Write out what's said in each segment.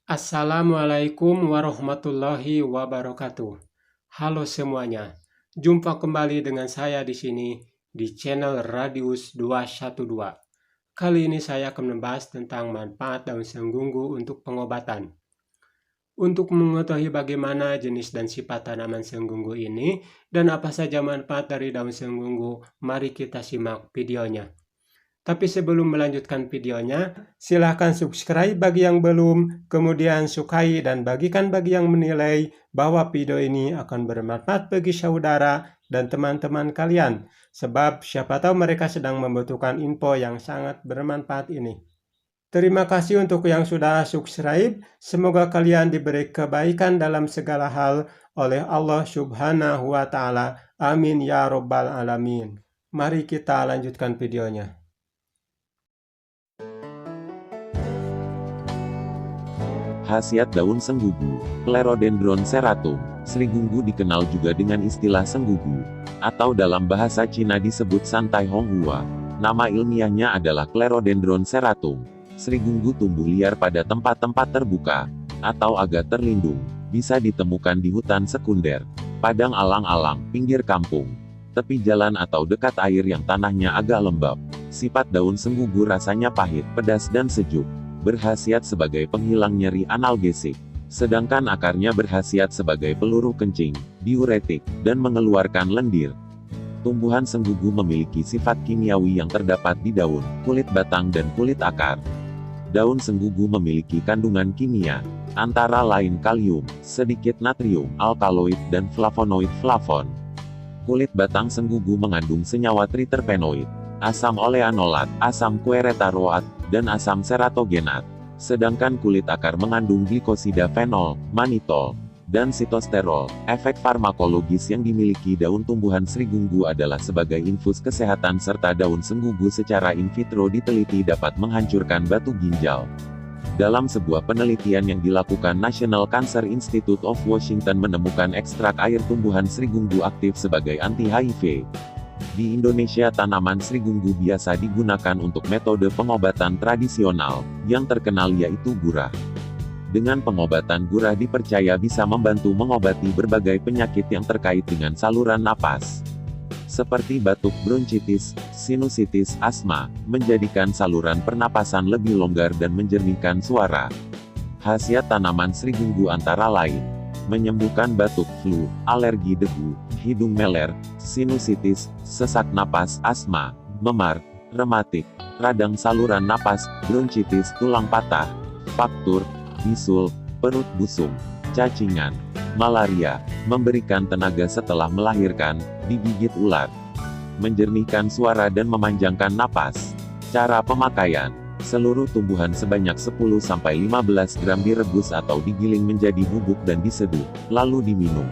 Assalamualaikum warahmatullahi wabarakatuh. Halo semuanya, jumpa kembali dengan saya di sini di channel Radius 212. Kali ini saya akan membahas tentang manfaat daun senggunggul untuk pengobatan. Untuk mengetahui bagaimana jenis dan sifat tanaman senggunggul ini dan apa saja manfaat dari daun senggunggul, mari kita simak videonya. Tapi sebelum melanjutkan videonya, silahkan subscribe bagi yang belum, kemudian sukai dan bagikan bagi yang menilai bahwa video ini akan bermanfaat bagi saudara dan teman-teman kalian, sebab siapa tahu mereka sedang membutuhkan info yang sangat bermanfaat ini. Terima kasih untuk yang sudah subscribe, semoga kalian diberi kebaikan dalam segala hal oleh Allah Subhanahu wa Ta'ala. Amin ya Rabbal Alamin. Mari kita lanjutkan videonya. Khasiat daun senggugu, Clerodendron serratum. Serigunggu dikenal juga dengan istilah senggugu, atau dalam bahasa Cina disebut santai honghua. Nama ilmiahnya adalah Clerodendron serratum. Serigunggu tumbuh liar pada tempat-tempat terbuka, atau agak terlindung. Bisa ditemukan di hutan sekunder, padang alang-alang, pinggir kampung, tepi jalan atau dekat air yang tanahnya agak lembab. Sifat daun senggugu rasanya pahit, pedas dan sejuk. Berkhasiat sebagai penghilang nyeri analgesik. Sedangkan akarnya berkhasiat sebagai peluru kencing, diuretik, dan mengeluarkan lendir. Tumbuhan senggugu memiliki sifat kimiawi yang terdapat di daun, kulit batang dan kulit akar. Daun senggugu memiliki kandungan kimia, antara lain kalium, sedikit natrium, alkaloid dan flavonoid flavon. Kulit batang senggugu mengandung senyawa triterpenoid, asam oleanolat, asam queretaroat, dan asam seratogenat. Sedangkan kulit akar mengandung glikosida fenol, manitol, dan sitosterol. Efek farmakologis yang dimiliki daun tumbuhan serigunggu adalah sebagai infus kesehatan serta daun senggugu secara in vitro diteliti dapat menghancurkan batu ginjal. Dalam sebuah penelitian yang dilakukan National Cancer Institute of Washington menemukan ekstrak air tumbuhan serigunggu aktif sebagai anti-HIV. Di Indonesia tanaman serigunggu biasa digunakan untuk metode pengobatan tradisional, yang terkenal yaitu gurah. Dengan pengobatan gurah dipercaya bisa membantu mengobati berbagai penyakit yang terkait dengan saluran napas. Seperti batuk, bronkitis, sinusitis, asma, menjadikan saluran pernapasan lebih longgar dan menjernihkan suara. Khasiat tanaman serigunggu antara lain: menyembuhkan batuk, flu, alergi debu, hidung meler, sinusitis, sesak napas, asma, memar, rematik, radang saluran napas, bronkitis, tulang patah, faktur, bisul, perut busung, cacingan, malaria, memberikan tenaga setelah melahirkan, digigit ular, menjernihkan suara dan memanjangkan napas. Cara pemakaian: seluruh tumbuhan sebanyak 10-15 gram direbus atau digiling menjadi bubuk dan diseduh, lalu diminum.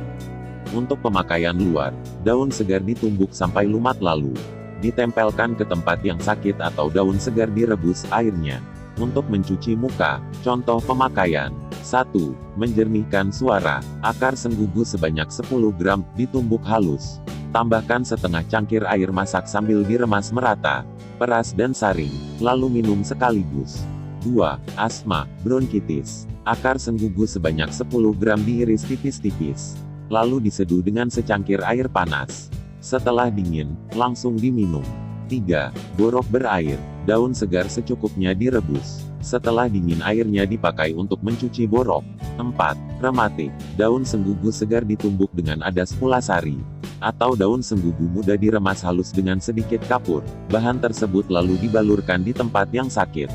Untuk pemakaian luar, daun segar ditumbuk sampai lumat lalu ditempelkan ke tempat yang sakit atau daun segar direbus airnya. Untuk mencuci muka, contoh pemakaian: 1. Menjernihkan suara. Akar senggugu sebanyak 10 gram, ditumbuk halus. Tambahkan setengah cangkir air masak sambil diremas merata. Peras dan saring, lalu minum sekaligus. 2. Asma, bronkitis. Akar senggugu sebanyak 10 gram diiris tipis-tipis, lalu diseduh dengan secangkir air panas. Setelah dingin, langsung diminum. 3. Borok berair. Daun segar secukupnya direbus. Setelah dingin airnya dipakai untuk mencuci borok. 4. Rematik. Daun senggugu segar ditumbuk dengan adas pulasari, atau daun senggugu muda diremas halus dengan sedikit kapur. Bahan tersebut lalu dibalurkan di tempat yang sakit.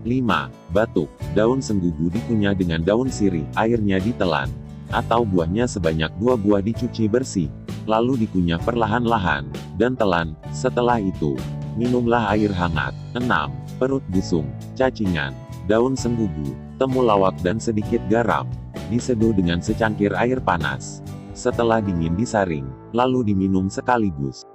5. Batuk. Daun senggugu dikunyah dengan daun sirih, airnya ditelan, atau buahnya sebanyak 2 buah dicuci bersih, lalu dikunyah perlahan-lahan, dan telan. Setelah itu, minumlah air hangat. 6. Perut busung, cacingan. Daun senggugu, temulawak dan sedikit garam, diseduh dengan secangkir air panas. Setelah dingin disaring, lalu diminum sekaligus.